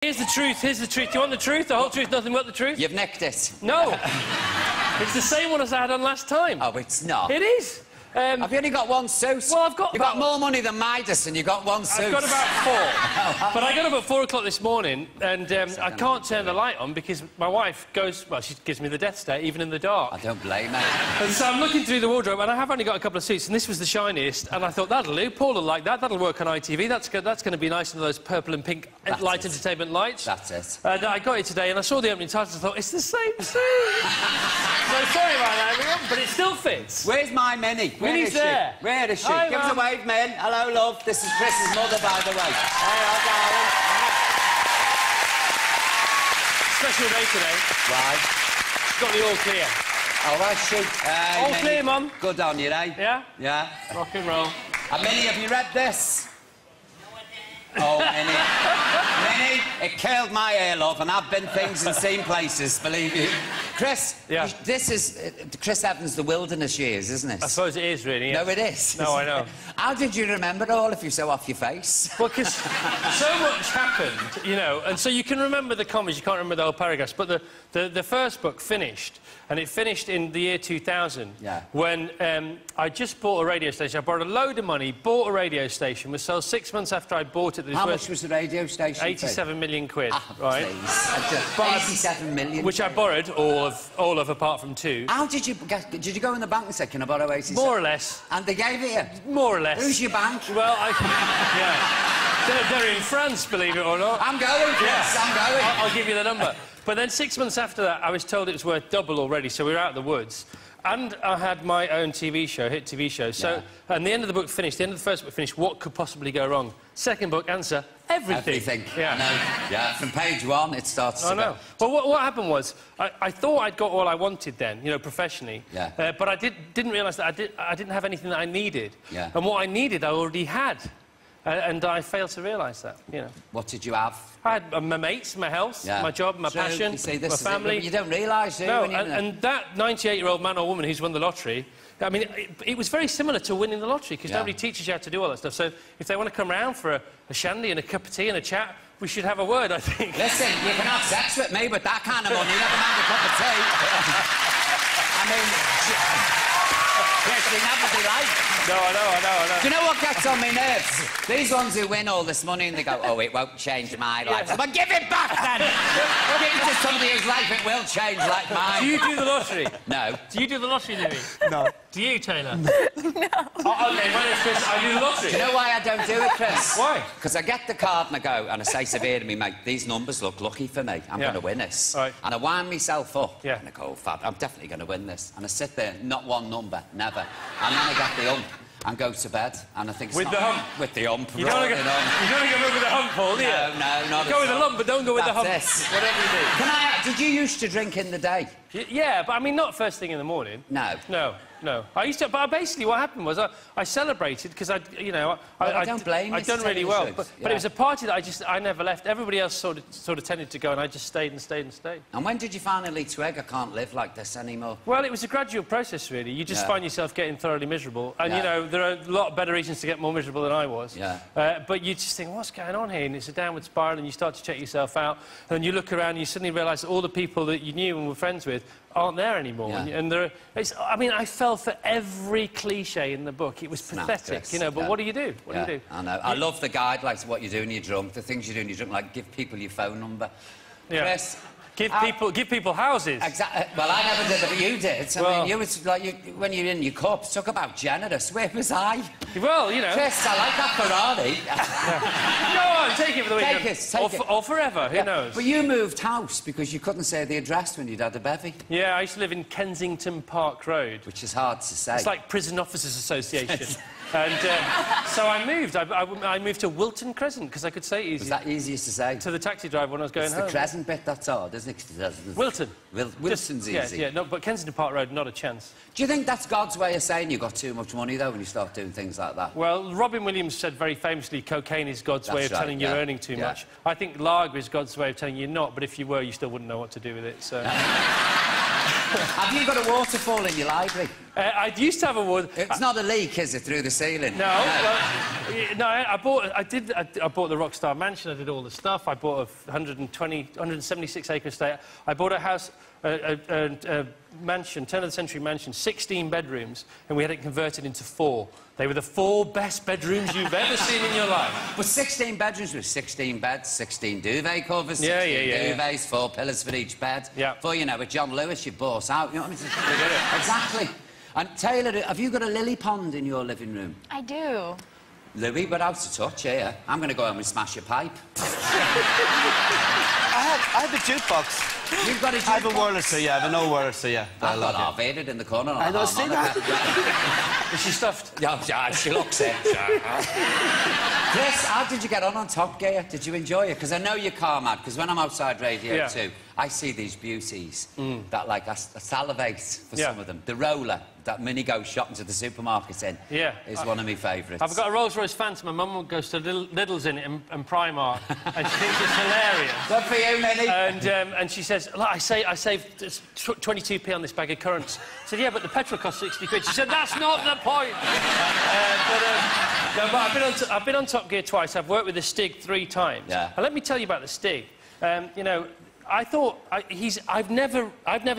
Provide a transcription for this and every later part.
Here's the truth, here's the truth. Do you want the truth? The whole truth, nothing but the truth? You've nicked it. No. It's the same one as I had on last time. Oh, it's not. It is. Have you only got one suit? Well, I've got... You've got more money than Midas and you've got one suit. I've got about 4. But I got up at 4 o'clock this morning and I can't turn the light on because my wife goes... Well, she gives me the death stare, even in the dark. I don't blame her. And so I'm looking through the wardrobe and I have only got a couple of suits and this was the shiniest and I thought, that'll do. Paul will like that. That'll work on ITV. That's going to be nice under those purple and pink light entertainment lights. That's it. And I got it today and I saw the opening titles and I thought, it's the same suit. So sorry about that, everyone, but it still fits. Where's my Minnie? Minnie's there. Where is she? Hi, Give us a wave, Min. Hello, love. This is Chris's mother, by the way. Hey, darling. Special day today. Right. She's got the all clear. Oh, where's she? All Minnie. clear, Mum. Good on you, eh? Yeah? Yeah. Rock and roll. Minnie, have you read this? Oh, Minnie. Minnie, it curled my hair, love, and I've been things and seen places, believe you. Chris, yeah. This is Chris Evans' The Wilderness Years, isn't it? I suppose it is, really. Yeah. No, it is. No, I know. How did you remember it all if you're so off your face? Well, because so much happened, you know, and so you can remember the comments, you can't remember the whole paragraphs, but the first book finished, and it finished in the year 2000, when I just bought a radio station. I borrowed a load of money, bought a radio station, was sold 6 months after I bought it. How much was the radio station? 87 million quid, right? Please. 87 million. Which I borrowed all of apart from 2. How did you get... Did you go in the bank and say, can I borrow 87? More or less. And they gave it you? More or less. Who's your bank? Well, yeah. They're in France, believe it or not. I'm going, Chris, yeah. I'm going. I'll give you the number. But then 6 months after that, I was told it was worth double already, so we were out of the woods. And I had my own TV show, hit TV show. So, and the end of the book finished, the end of the first book finished, what could possibly go wrong? Second book, answer, everything. Everything. Yeah. I know. Yeah, from page 1, it starts to know. Well, what happened was, I thought I'd got all I wanted then, you know, professionally. Yeah. But I didn't realise that I didn't have anything that I needed. Yeah. And what I needed, I already had. And I failed to realise that, you know. What did you have? I had my mates, my health, my job, my passion, you see, this my family. You don't realise, do you? No, and that 98-year-old man or woman who's won the lottery, I mean, it was very similar to winning the lottery, because nobody teaches you how to do all that stuff. So if they want to come round for a shandy and a cup of tea and a chat, we should have a word, I think. Listen, you can have sex with me with that kind of money, never mind a cup of tea. I mean... Yes, they never be like. No, I know. Do you know what gets on my nerves? These ones who win all this money and they go, oh, it won't change my life. But give it back, then! Give it to somebody whose life it will change, like mine. Do you do the lottery? No. Do you do the lottery, Louis? No. Do you, Taylor? No. OK, my name's Chris. I do the lottery. Do you know why I don't do it, Chris? Why? Because I get the card and I go, and I say severe to me, mate, these numbers look lucky for me. I'm going to win this. Right. And I wind myself up. Yeah. And I go, oh, fab, I'm definitely going to win this. And I sit there, not one number, never. And then I get the hump and go to bed. And I think it's with the hump? With the hump. You don't want to go with the hump, Paul, do you? No, not Go with the lump, but don't go with the hump. This. Whatever you do. Can I... Did you used to drink in the day? Yeah, but I mean, not first thing in the morning. No. No. I used to... But basically what happened was I celebrated because I don't blame you. I'd done really well. But it was a party that I never left. Everybody else sort of tended to go and I just stayed and stayed and stayed. And when did you finally twig, I can't live like this anymore? Well, it was a gradual process, really. You just find yourself getting thoroughly miserable. And, you know, there are a lot better reasons to get more miserable than I was. Yeah. But you just think, what's going on here? And it's a downward spiral and you start to check yourself out. And you look around and you suddenly realise that all the people that you knew and were friends with aren't there anymore. Yeah. And I mean, I fell for every cliché in the book. It was pathetic, you know, but what do you do? What do you do? I know. I love the guide, like what you do when you're drunk, the things you do when you're drunk, like give people your phone number. Yeah. Chris... Give people houses. Exactly. Well, I never did it, but you did. I mean, you was like, when you're in your cup, talk about generous. Where was I? Well, you know... Chris, I like that Ferrari. Go on, take it for the weekend. Take it. Or forever, who knows? But you moved house because you couldn't say the address when you'd had a bevy. Yeah, I used to live in Kensington Park Road. Which is hard to say. It's like Prison Officers Association. And so I moved. I moved to Wilton Crescent because I could say it easy. Was that easiest to say? To the taxi driver when I was going home. It's the Crescent bit that's hard, isn't it? Wilton. Wilton's easy. Yeah, no, but Kensington Park Road, not a chance. Do you think that's God's way of saying you got too much money, though, when you start doing things like that? Well, Robin Williams said very famously, cocaine is God's way of telling you're earning too much. I think lager is God's way of telling you not, but if you were, you still wouldn't know what to do with it, so... Have you got a waterfall in your library? I used to have a wood... It's not a leak, is it, through the ceiling? No. Well, No, I bought the Rockstar Mansion. I did all the stuff. I bought a 176-acre estate. I bought a house, a mansion, turn-of-the-century mansion, 16 bedrooms, and we had it converted into 4. They were the 4 best bedrooms you've ever seen in your life. But 16 bedrooms with 16 beds, 16 duvet covers, 16 duvets, 4 pillows for each bed. Yeah. Before you know it, John Lewis, you bought out. You know what I mean? Exactly. And Taylor, have you got a lily pond in your living room? I do. Louis, we're out of touch here. I'm going to go home and smash your pipe. I have a jukebox. You've got a jukebox? I have a Wurlitzer, yeah. I have an old Wurlitzer, yeah. I've got Arvaded in the corner. I don't see that. Is she stuffed? Yeah, she looks it. Chris, how did you get on Top Gear? Did you enjoy it? Because I know you're car mad, because when I'm outside Radio 2, I see these beauties that, like, I salivate for some of them. The roller that Minnie goes shopping to the supermarket in is one of my favourites. I've got a Rolls-Royce Phantom. My mum goes to Lidl's in it and Primark, and she thinks it's hilarious. Good for you, Minnie. And she says, look, I saved 22p on this bag of currants. I said, yeah, but the petrol cost 60 quid. She said, that's not the point. No, but I've been on Top Gear twice. I've worked with the Stig 3 times. Yeah. And let me tell you about the Stig. You know, I thought I've never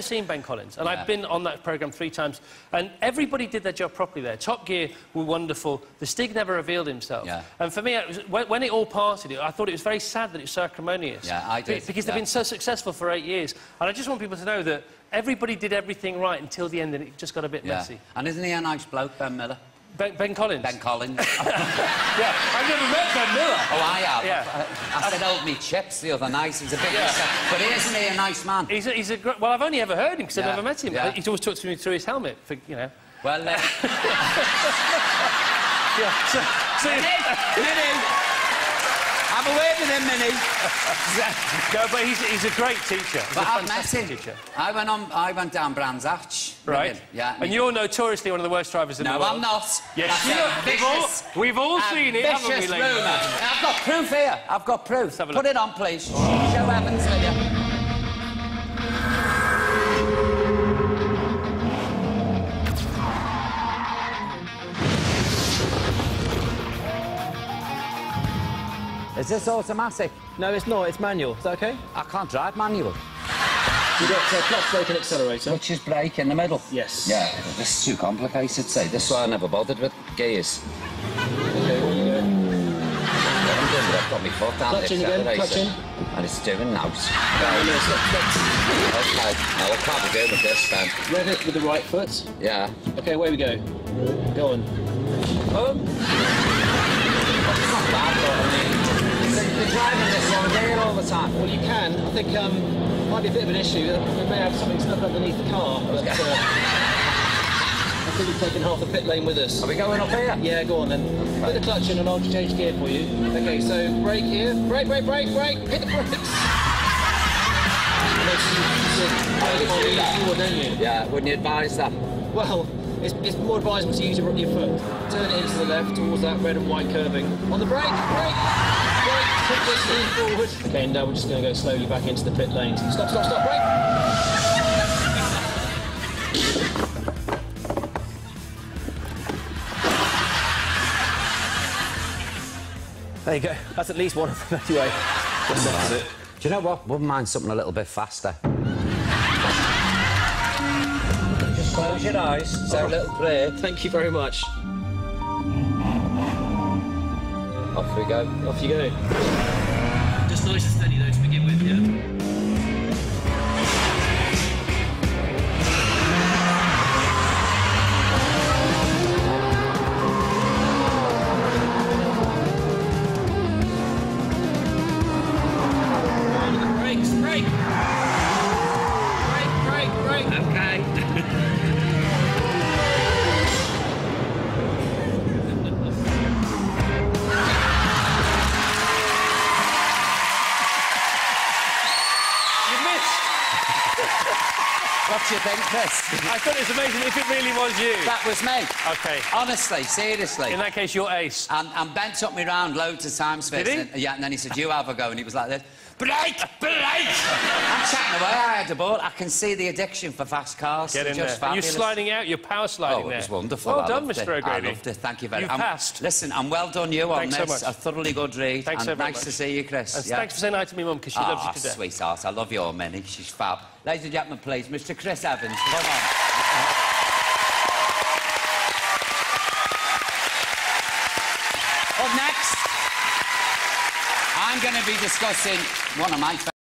seen Ben Collins, and I've been on that programme 3 times, and everybody did their job properly there. Top Gear were wonderful. The Stig never revealed himself. Yeah. And for me, it was, when it all parted, I thought it was very sad that it was so acrimonious. Yeah, I did. Because they've been so successful for 8 years, and I just want people to know that everybody did everything right until the end, and it just got a bit messy. And isn't he a nice bloke, Ben Miller? Ben Collins? Ben Collins. Yeah, I've never met Ben Miller. Oh, I have. Yeah. I said, hold me chips the other night. He's a bit but isn't he a nice man? He's a great... Well, I've only ever heard him because I've never met him. Yeah. He's always talked to me through his helmet, for, you know... Well, Minnie! Have a word with him, Minnie. No, but he's a great teacher. But I've met him. I went down Brands Hatch. Right. Yeah. And you're notoriously one of the worst drivers in the world. No, I'm not. Yes, we've all seen it, haven't we, ladies? I've got proof here. I've got proof. Put it on, please. Show Evans, will you? Is this automatic? No, it's not. It's manual. Is that OK? I can't drive manual. You've got clutch, brake and accelerator. Clutch is brake in the middle? Yes. Yeah, this is too complicated, say. This is why I never bothered with gears. OK, where you going? I've got my foot down clutch in again, clutch in. And it's doing now. OK, now I can't be doing with this then. Rev it with the right foot. Yeah. OK, away we go. Go on. It's not bad, though, I mean... You're driving this on gear all the time. Well, you can. I think might be a bit of an issue. We may have something stuck underneath the car, but I think we've taken half the pit lane with us. Are we going up here? Yeah, go on then. Put the clutch in and I'll change gear for you. OK, so brake here. Brake, brake, brake, brake. Hit the brakes. Yeah, wouldn't you advise that? Well, it's more advisable to use your foot. Turn it into the left towards that red and white curving. On the brake, brake, brake, put this lean forward. OK, and now we're just going to go slowly back into the pit lanes. Stop, stop, stop, brake. There you go. That's at least one of them anyway. That's it. Do you know what? Wouldn't mind something a little bit faster. Close your eyes, say a little prayer. Thank you very much. Off we go. Off you go. Just nice and steady though to begin with, yeah? Brakes, brake! Brake, brake, brake! Okay. What do you think, Chris? I thought it was amazing if it really was you. That was me. OK. Honestly, seriously. In that case, you're ace. And Ben took me round loads of times for Did this. he? And then he said, you have a go. And he was like this. Break! I'm chatting away. I had the ball. I can see the addiction for fast cars. Get in just there. You're fabulous. sliding out. You're power sliding Oh, there. it was wonderful. Well done, loved Mr. O'Grady. I loved it. Thank you very much. much. You passed. Listen, and well done you on Thanks this. so much. A thoroughly good read. Thanks so very nice much. to see you, Chris. And thanks for saying hi to me, Mum, because she loves you to death. Sweetheart. I love your Minnie. She's fab. Ladies and gentlemen, please, Mr. Chris Evans. Come on. Up next, I'm going to be discussing one of my